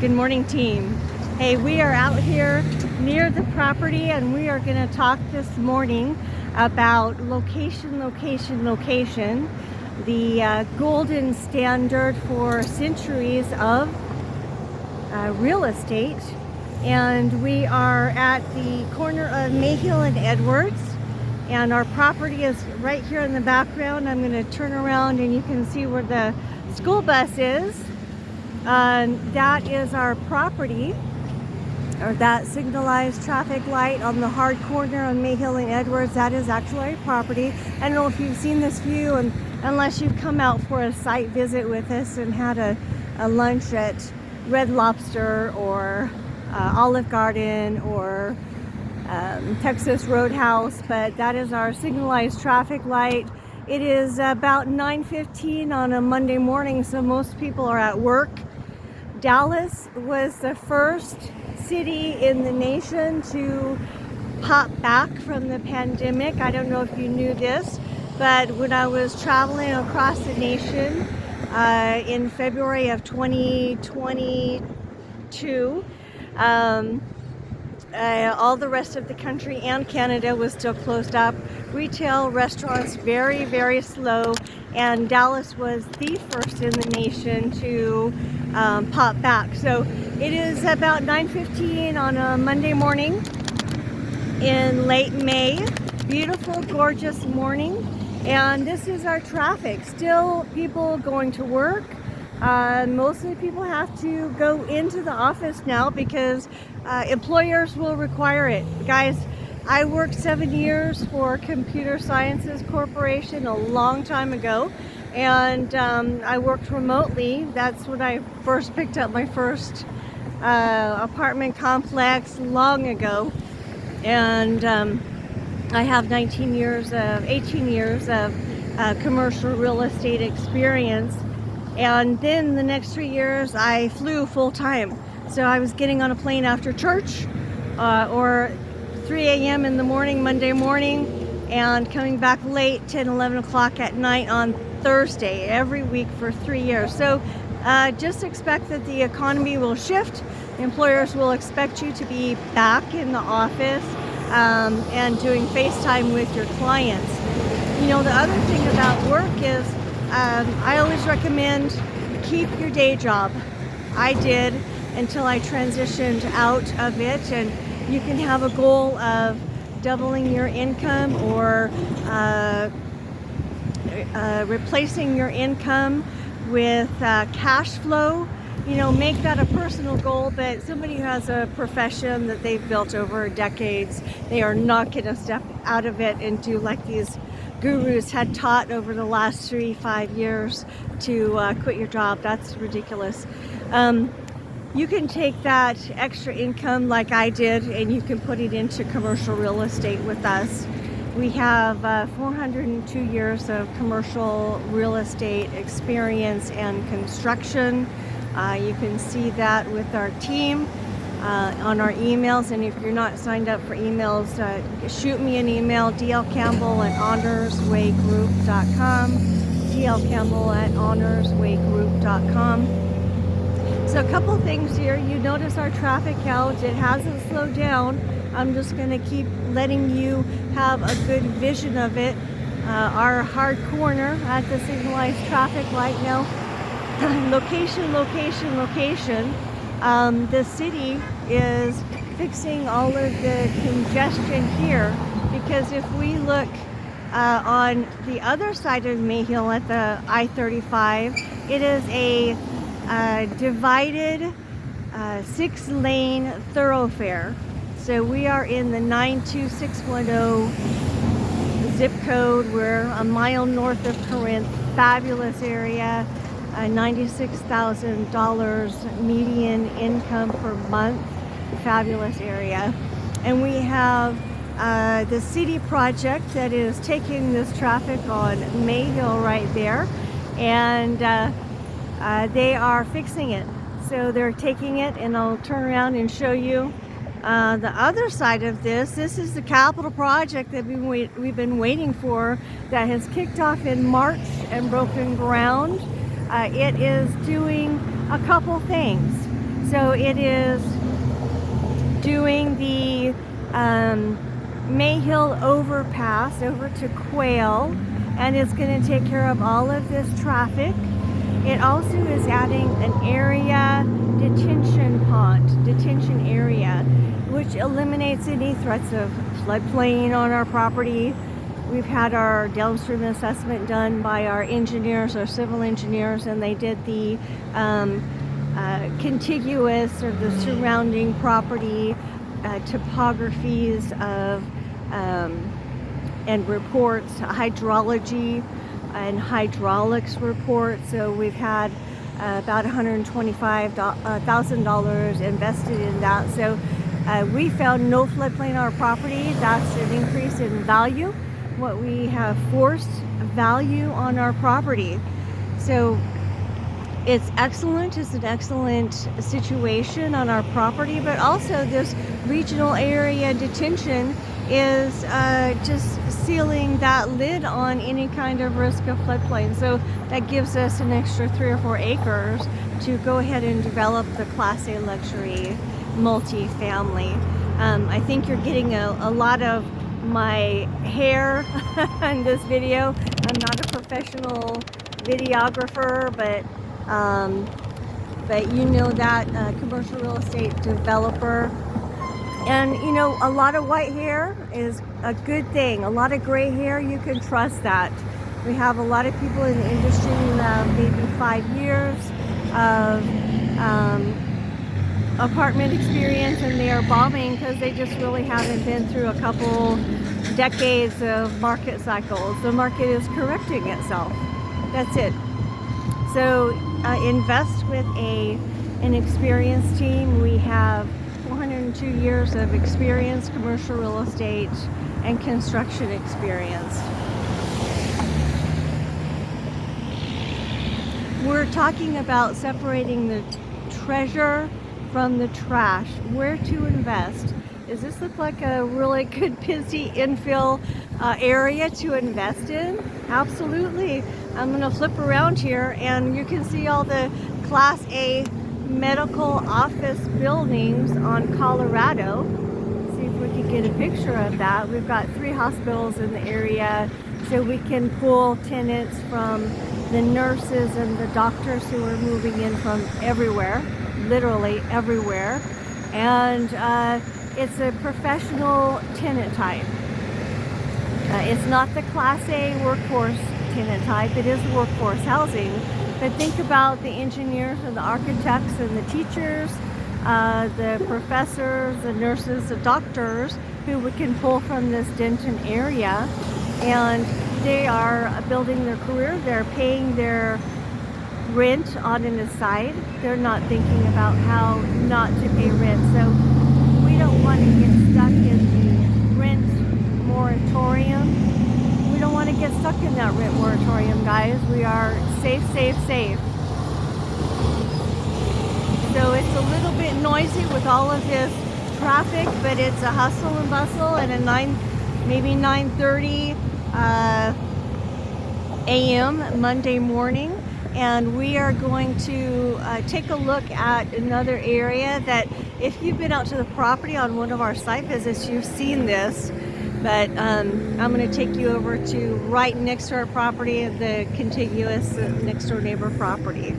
Good morning, team. Hey, we are out here near the property and we are going to talk this morning about location. The golden standard for centuries of real estate. And we are at the corner of Mayhill and Edwards. And our property is right here in the background. I'm going to turn around and you can see where the school bus is. That is our property, or that signalized traffic light on the hard corner on Mayhill and Edwards. That is actually our property. I don't know if you've seen this view, and unless you've come out for a site visit with us and had a lunch at Red Lobster or Olive Garden or Texas Roadhouse, but that is our signalized traffic light. It is about 9:15 on a Monday morning, so most people are at work. Dallas was the first city in the nation to pop back from the pandemic. I don't know if you knew this, but when I was traveling across the nation in February of 2022, all the rest of the country and Canada was still closed up. Retail, restaurants, very, very slow. And Dallas was the first in the nation to pop back. So it is about 9:15 on a Monday morning in late May. Beautiful, gorgeous morning. And this is our traffic. Still people going to work. Mostly people have to go into the office now because employers will require it. Guys, I worked 7 years for Computer Sciences Corporation a long time ago, and I worked remotely. That's when I first picked up my first apartment complex long ago, and I have 18 years of commercial real estate experience. And then the next 3 years I flew full time. So I was getting on a plane after church or 3 a.m. in the morning, Monday morning, and coming back late, 10, 11 o'clock at night on Thursday, every week for 3 years. So just expect that the economy will shift. Employers will expect you to be back in the office and doing FaceTime with your clients. You know, the other thing about work is I always recommend keep your day job. I did until I transitioned out of it, and you can have a goal of doubling your income or replacing your income with cash flow. You know, make that a personal goal, but somebody who has a profession that they've built over decades, they are not going to step out of it and do like these gurus had taught over the last 3-5 years to quit your job. That's ridiculous. You can take that extra income like I did and you can put it into commercial real estate with us. We have 402 years of commercial real estate experience and construction. You can see that with our team on our emails, and if you're not signed up for emails, shoot me an email, dlcampbell@honorswaygroup.com, dlcampbell@honorswaygroup.com. So a couple things here. You notice our traffic count, it hasn't slowed down. I'm just going to keep letting you have a good vision of it. Our hard corner at the signalized traffic light now. Location. The city is fixing all of the congestion here, because if we look on the other side of Mayhill at the I-35, it is a divided 6-lane thoroughfare. So we are in the 92610 zip code. We're a mile north of Corinth. Fabulous area. $96,000 median income per month. Fabulous area. And we have the city project that is taking this traffic on Mayhill right there, and they are fixing it. So they're taking it, and I'll turn around and show you the other side of this. This is the capital project that we've been waiting for, that has kicked off in March and broken ground. It is doing a couple things. So it is doing the Mayhill overpass over to Quail, and it's going to take care of all of this traffic. It also is adding an area detention area, which eliminates any threats of floodplain on our property. We've had our downstream assessment done by our engineers, our civil engineers, and they did the contiguous or the surrounding property topographies of and reports, hydrology and hydraulics reports. So we've had about $125,000 invested in that. So we found no floodplain on our property. That's an increase in value. What we have forced value on our property. So it's excellent. It's an excellent situation on our property, but also this regional area detention is just sealing that lid on any kind of risk of floodplain. So that gives us an extra 3 or 4 acres to go ahead and develop the Class A luxury multifamily. I think you're getting a lot of my hair in this video. I'm not a professional videographer, but you know that commercial real estate developer. And you know, a lot of white hair is a good thing. A lot of gray hair, you can trust that. We have a lot of people in the industry who have maybe 5 years of apartment experience, and they are bombing because they just really haven't been through a couple decades of market cycles. The market is correcting itself. That's it. So invest with an experienced team. We have 402 years of experience, commercial real estate and construction experience. We're talking about separating the treasure from the trash. Where to invest? Does this look like a really good busy infill area to invest in? Absolutely. I'm going to flip around here and you can see all the Class A medical office buildings on Colorado. See if we can get a picture of that. We've got 3 hospitals in the area, so we can pull tenants from the nurses and the doctors who are moving in from everywhere, literally everywhere. And it's a professional tenant type. It's not the Class A workforce tenant type. It is workforce housing. But think about the engineers and the architects and the teachers, the professors, the nurses, the doctors who we can pull from this Denton area. And they are building their career. They're paying their rent on an aside. They're not thinking about how not to pay rent. So we don't want to get stuck in the rent moratorium. We don't want to get stuck in that rent moratorium, guys. We are safe, safe, safe. So it's a little bit noisy with all of this traffic, but it's a hustle and bustle and a maybe 9:30 a.m. Monday morning. And we are going to take a look at another area that if you've been out to the property on one of our site visits, you've seen this. But I'm going to take you over to right next to our property, the contiguous next door neighbor property.